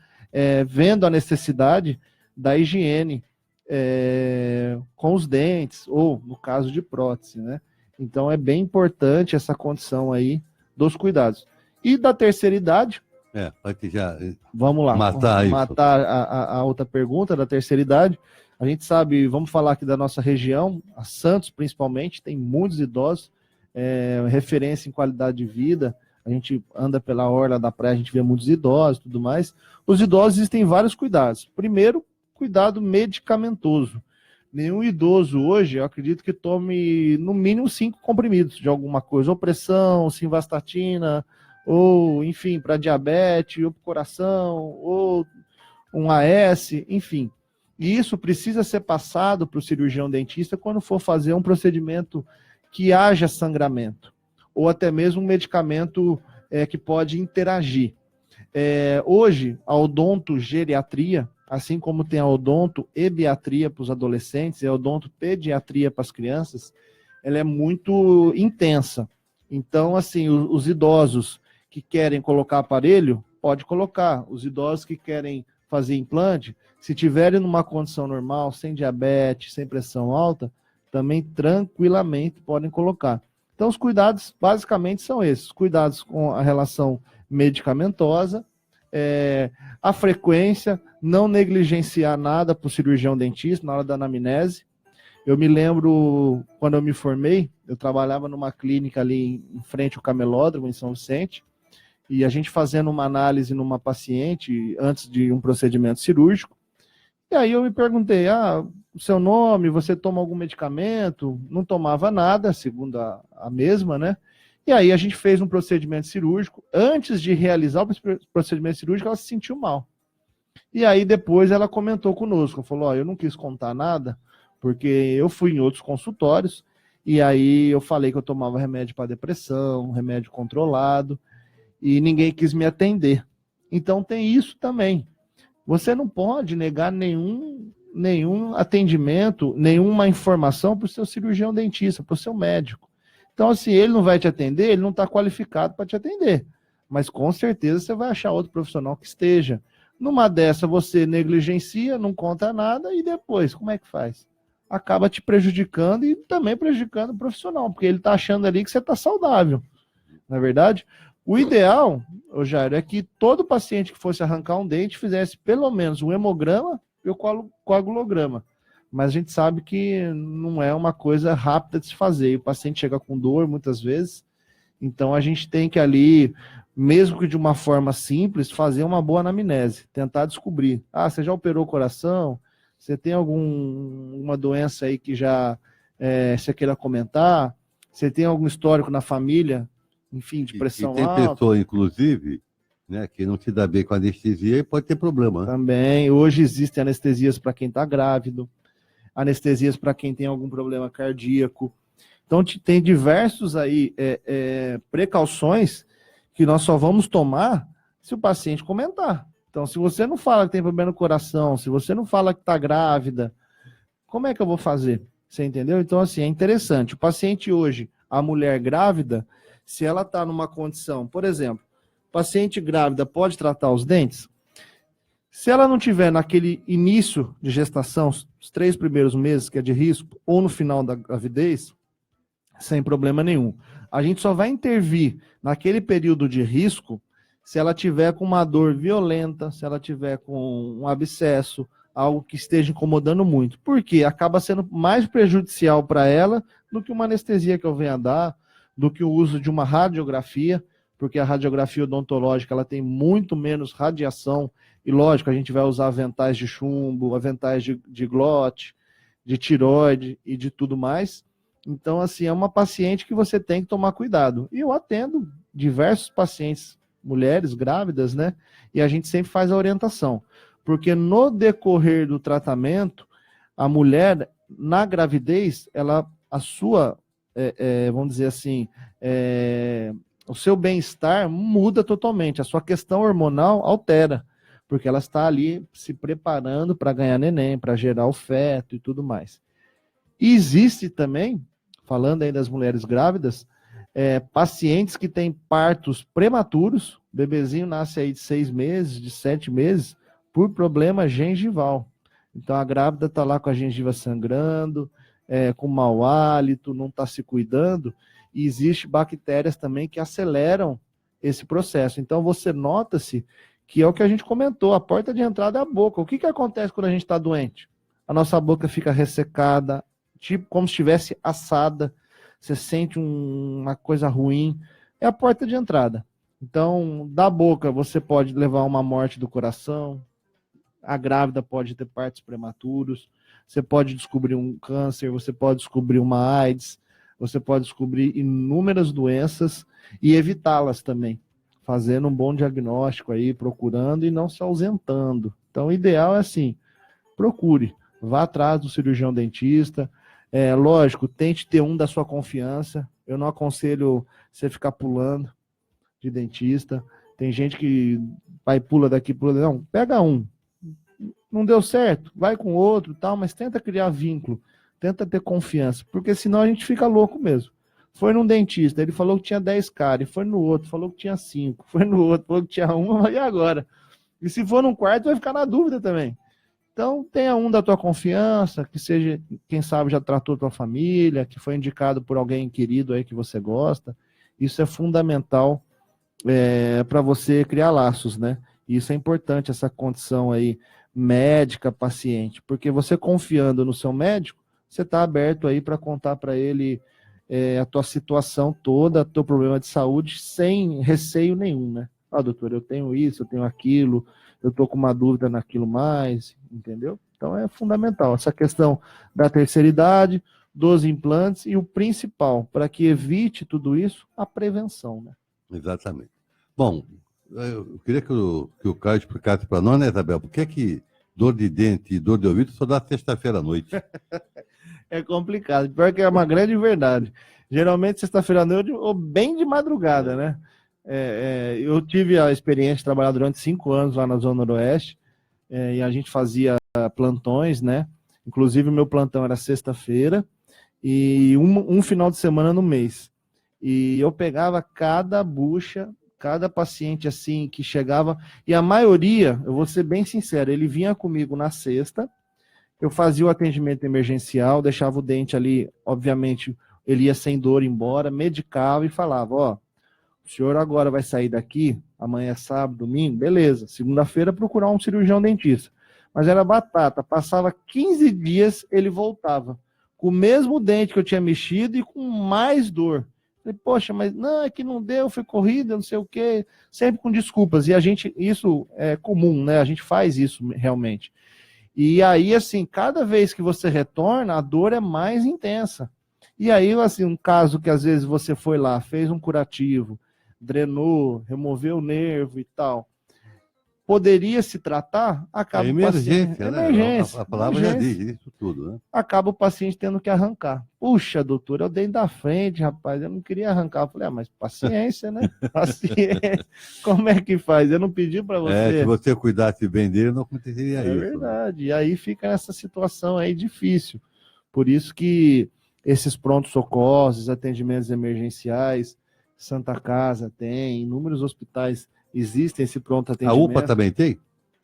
vendo a necessidade da higiene com os dentes, ou no caso de prótese, né? Então é bem importante essa condição aí dos cuidados. E da terceira idade, para que já vamos lá, matar a outra pergunta da terceira idade. A gente sabe, vamos falar aqui da nossa região, a Santos principalmente, tem muitos idosos, referência em qualidade de vida. A gente anda pela orla da praia, a gente vê muitos idosos e tudo mais. Os idosos existem vários cuidados. Primeiro, cuidado medicamentoso. Nenhum idoso hoje, eu acredito que tome no mínimo 5 comprimidos de alguma coisa, ou pressão, simvastatina, ou enfim, para diabetes, ou para coração, ou um AS, enfim. E isso precisa ser passado para o cirurgião dentista quando for fazer um procedimento que haja sangramento, ou até mesmo um medicamento que pode interagir. Hoje, a odontogeriatria, assim como tem a odontoebiatria para os adolescentes e a odontopediatria para as crianças, ela é muito intensa. Então, assim, os idosos que querem colocar aparelho, pode colocar. Os idosos que querem fazer implante, se tiverem numa condição normal, sem diabetes, sem pressão alta, também tranquilamente podem colocar. Então, os cuidados basicamente são esses. Cuidados com a relação medicamentosa, a frequência, não negligenciar nada para o cirurgião dentista na hora da anamnese. Eu me lembro, quando eu me formei, eu trabalhava numa clínica ali em frente ao Camelódromo, em São Vicente, e a gente fazendo uma análise numa paciente antes de um procedimento cirúrgico. E aí eu me perguntei, o seu nome, você toma algum medicamento? Não tomava nada, segundo a mesma, né? E aí a gente fez um procedimento cirúrgico. Antes de realizar o procedimento cirúrgico, ela se sentiu mal. E aí depois ela comentou conosco, falou, eu não quis contar nada, porque eu fui em outros consultórios, e aí eu falei que eu tomava remédio para depressão, remédio controlado, e ninguém quis me atender. Então tem isso também. Você não pode negar nenhum atendimento, nenhuma informação para o seu cirurgião dentista, para o seu médico. Então, assim, ele não vai te atender, ele não está qualificado para te atender. Mas com certeza você vai achar outro profissional que esteja. Numa dessa você negligencia, não conta nada e depois, como é que faz? Acaba te prejudicando e também prejudicando o profissional, porque ele está achando ali que você está saudável, não é verdade? O ideal, ô Jairo, é que todo paciente que fosse arrancar um dente fizesse pelo menos um hemograma e o coagulograma. Mas a gente sabe que não é uma coisa rápida de se fazer. O paciente chega com dor muitas vezes, então a gente tem que ali, mesmo que de uma forma simples, fazer uma boa anamnese, tentar descobrir. Ah, você já operou o coração? Você tem alguma doença aí que já você queira comentar? Você tem algum histórico na família? Enfim, de pressão e tem alta? pessoa, inclusive, né, que não se dá bem com anestesia e pode ter problema, né? Também. Hoje existem anestesias para quem está grávido, anestesias para quem tem algum problema cardíaco. Então, tem diversos aí precauções que nós só vamos tomar se o paciente comentar. Então, se você não fala que tem problema no coração, se você não fala que está grávida, como é que eu vou fazer? Você entendeu? Então, assim, é interessante. O paciente hoje, a mulher grávida, se ela está numa condição, por exemplo, paciente grávida pode tratar os dentes? Se ela não tiver naquele início de gestação, os 3 primeiros meses, que é de risco, ou no final da gravidez, sem problema nenhum. A gente só vai intervir naquele período de risco se ela tiver com uma dor violenta, se ela tiver com um abscesso, algo que esteja incomodando muito. Porque acaba sendo mais prejudicial para ela do que uma anestesia que eu venha dar, do que o uso de uma radiografia, porque a radiografia odontológica ela tem muito menos radiação, e lógico, a gente vai usar aventais de chumbo, aventais de glote, de tiroide e de tudo mais. Então, assim, é uma paciente que você tem que tomar cuidado. E eu atendo diversos pacientes, mulheres grávidas, né? E a gente sempre faz a orientação. Porque no decorrer do tratamento, a mulher, na gravidez, a sua, vamos dizer assim, o seu bem-estar muda totalmente. A sua questão hormonal altera. Porque ela está ali se preparando para ganhar neném, para gerar o feto e tudo mais. E existe também, falando aí das mulheres grávidas, pacientes que têm partos prematuros, o bebezinho nasce aí de 6 meses, de 7 meses, por problema gengival. Então a grávida está lá com a gengiva sangrando, com mau hálito, não está se cuidando, e existe bactérias também que aceleram esse processo. Então você nota-se que é o que a gente comentou, a porta de entrada é a boca. O que acontece quando a gente está doente? A nossa boca fica ressecada, tipo como se estivesse assada, você sente uma coisa ruim, é a porta de entrada. Então, da boca você pode levar uma morte do coração, a grávida pode ter partos prematuros, você pode descobrir um câncer, você pode descobrir uma AIDS, você pode descobrir inúmeras doenças e evitá-las também, fazendo um bom diagnóstico aí, procurando e não se ausentando. Então, o ideal é assim, procure, vá atrás do cirurgião dentista, lógico, tente ter um da sua confiança, eu não aconselho você ficar pulando de dentista, tem gente que vai pula daqui, pula daqui, não, pega um, não deu certo, vai com outro, tal, mas tenta criar vínculo, tenta ter confiança, porque senão a gente fica louco mesmo. Foi num dentista, ele falou que tinha 10 caras, foi no outro, falou que tinha 5, foi no outro, falou que tinha uma, e agora? E se for num quarto, vai ficar na dúvida também. Então, tenha um da tua confiança, que seja, quem sabe já tratou tua família, que foi indicado por alguém querido aí que você gosta. Isso é fundamental para você criar laços, né? E isso é importante, essa condição aí médica-paciente, porque você confiando no seu médico, você está aberto aí para contar para ele a tua situação toda, teu problema de saúde, sem receio nenhum, né? Doutor, eu tenho isso, eu tenho aquilo, eu estou com uma dúvida naquilo mais, entendeu? Então é fundamental essa questão da terceira idade, dos implantes e o principal, para que evite tudo isso, a prevenção, né? Exatamente. Bom, eu queria que o Caio explicasse para nós, né, Isabel, por que dor de dente e dor de ouvido só dá sexta-feira à noite? É complicado, pior que é uma grande verdade. Geralmente sexta-feira à noite ou bem de madrugada, né? Eu tive a experiência de trabalhar durante 5 anos lá na Zona Noroeste, e a gente fazia plantões, né? Inclusive o meu plantão era sexta-feira e um final de semana no mês. E eu pegava cada bucha, Cada paciente assim que chegava, e a maioria, eu vou ser bem sincero, ele vinha comigo na sexta, eu fazia o atendimento emergencial, deixava o dente ali, obviamente, ele ia sem dor embora, medicava e falava, ó, o senhor agora vai sair daqui, amanhã é sábado, domingo, beleza, segunda-feira procurar um cirurgião dentista. Mas era batata, passava 15 dias, ele voltava, com o mesmo dente que eu tinha mexido e com mais dor. Falei, poxa, mas não, é que não deu, foi corrida, não sei o quê, sempre com desculpas. E a gente, isso é comum, né? A gente faz isso realmente. E aí, assim, cada vez que você retorna, a dor é mais intensa. E aí, assim, um caso que às vezes você foi lá, fez um curativo, drenou, removeu o nervo e tal, poderia se tratar, acaba emergência, né? Emergência. A palavra já diz isso tudo, né? Acaba o paciente tendo que arrancar. Puxa, doutor, eu dei da frente, rapaz, eu não queria arrancar. Eu falei, mas paciência, né? Paciência. Como é que faz? Eu não pedi para você. Se você cuidasse bem dele, não aconteceria isso. É verdade. E aí fica essa situação aí difícil. Por isso que esses prontos-socorros, esses atendimentos emergenciais, Santa Casa tem, inúmeros hospitais existem esse pronto atendimento. A UPA também tem?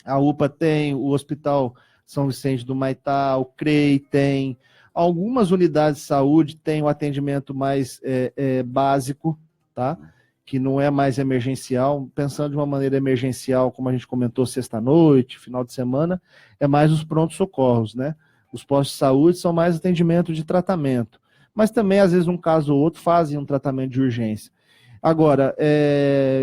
A UPA tem, o Hospital São Vicente do Maitá, o CREI tem, algumas unidades de saúde têm o atendimento mais básico, tá? Que não é mais emergencial, pensando de uma maneira emergencial, como a gente comentou sexta-noite, final de semana, é mais os prontos-socorros, né? Os postos de saúde são mais atendimento de tratamento, mas também, às vezes, um caso ou outro fazem um tratamento de urgência. Agora,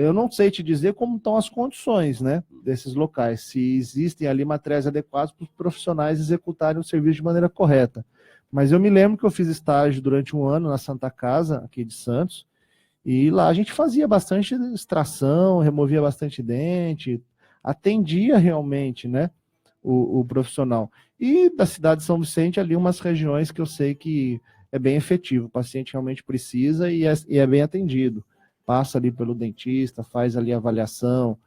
eu não sei te dizer como estão as condições, né, desses locais, se existem ali materiais adequados para os profissionais executarem o serviço de maneira correta. Mas eu me lembro que eu fiz estágio durante um ano na Santa Casa, aqui de Santos, e lá a gente fazia bastante extração, removia bastante dente, atendia realmente, né, o profissional. E da cidade de São Vicente, ali umas regiões que eu sei que é bem efetivo, o paciente realmente precisa e é bem atendido. Passa ali pelo dentista, faz ali a avaliação,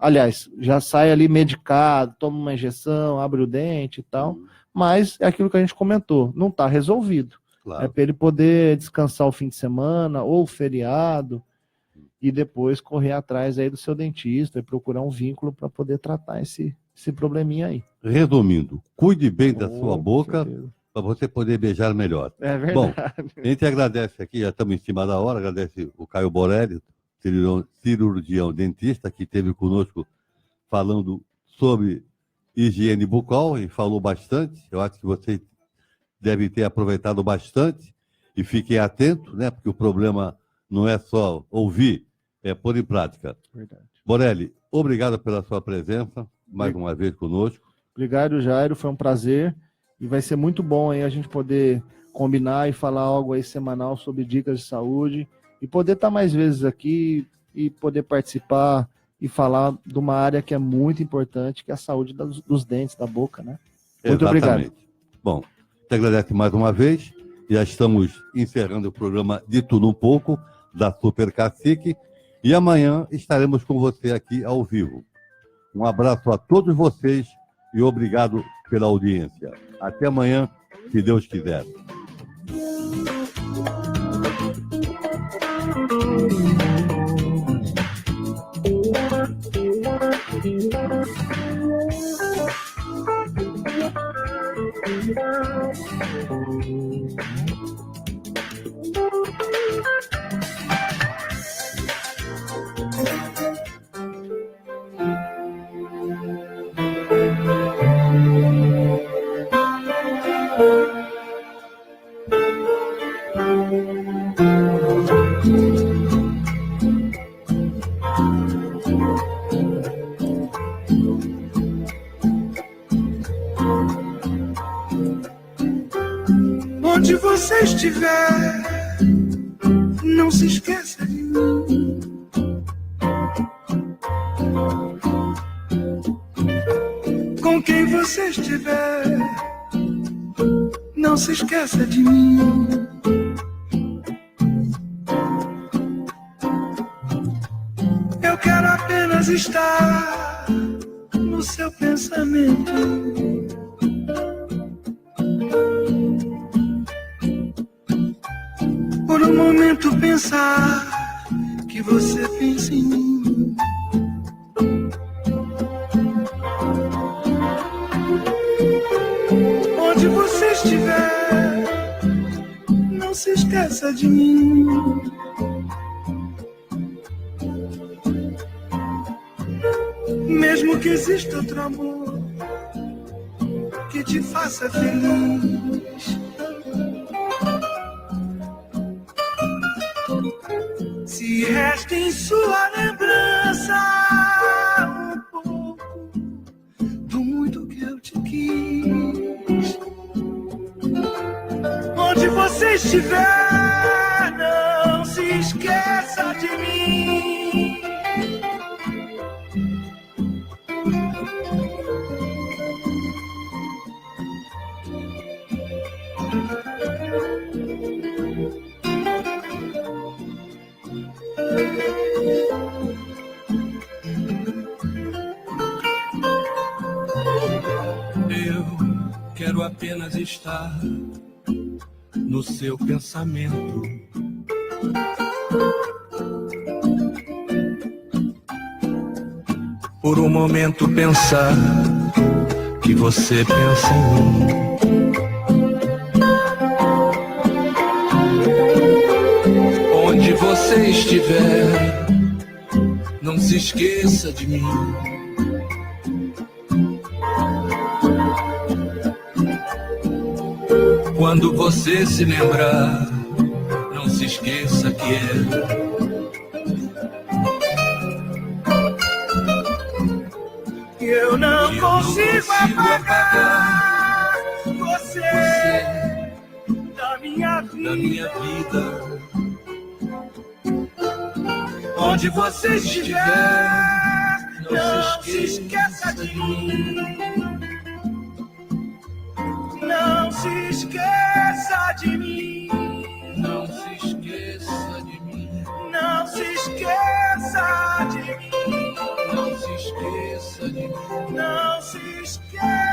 aliás, já sai ali medicado, toma uma injeção, abre o dente e tal, mas é aquilo que a gente comentou, não está resolvido. Claro. É para ele poder descansar o fim de semana ou o feriado e depois correr atrás aí do seu dentista e procurar um vínculo para poder tratar esse probleminha aí. Resumindo, cuide bem da sua boca certeza. para você poder beijar melhor. É verdade. Bom, a gente agradece aqui, já estamos em cima da hora, agradece o Caio Borelli, cirurgião dentista, que esteve conosco falando sobre higiene bucal e falou bastante. Eu acho que vocês devem ter aproveitado bastante e fiquem atentos, né? Porque o problema não é só ouvir, é pôr em prática. Verdade. Borelli, obrigado pela sua presença, mais uma vez conosco. Obrigado, Jairo, foi um prazer. E vai ser muito bom aí a gente poder combinar e falar algo aí semanal sobre dicas de saúde e poder estar mais vezes aqui e poder participar e falar de uma área que é muito importante, que é a saúde dos dentes, da boca, né? Muito obrigado. Bom, te agradeço mais uma vez. Já estamos encerrando o programa de Tudo Um Pouco, da Super Cacique, e amanhã estaremos com você aqui ao vivo. Um abraço a todos vocês e obrigado pela audiência. Até amanhã, se Deus quiser. Onde você estiver, não se esqueça de mim. Com quem você estiver, não se esqueça de mim. Eu quero apenas estar no seu pensamento. Por um momento pensar que você pensa em mim. Onde você estiver, não se esqueça de mim. Mesmo que exista outro amor que te faça feliz, se resta em sua lembrança um pouco do muito que eu te quis. Onde você estiver, não se esqueça de mim. Eu quero apenas estar no seu pensamento. Por um momento pensar que você pensa em mim. Onde você estiver, não se esqueça de mim. Quando você se lembrar, não se esqueça que eu não consigo apagar você da minha vida. Onde você estiver, não se esqueça de mim. Não se esqueça de mim. Não se esqueça de mim. Não se esqueça de mim. Não se esqueça de mim. Não se esqueça.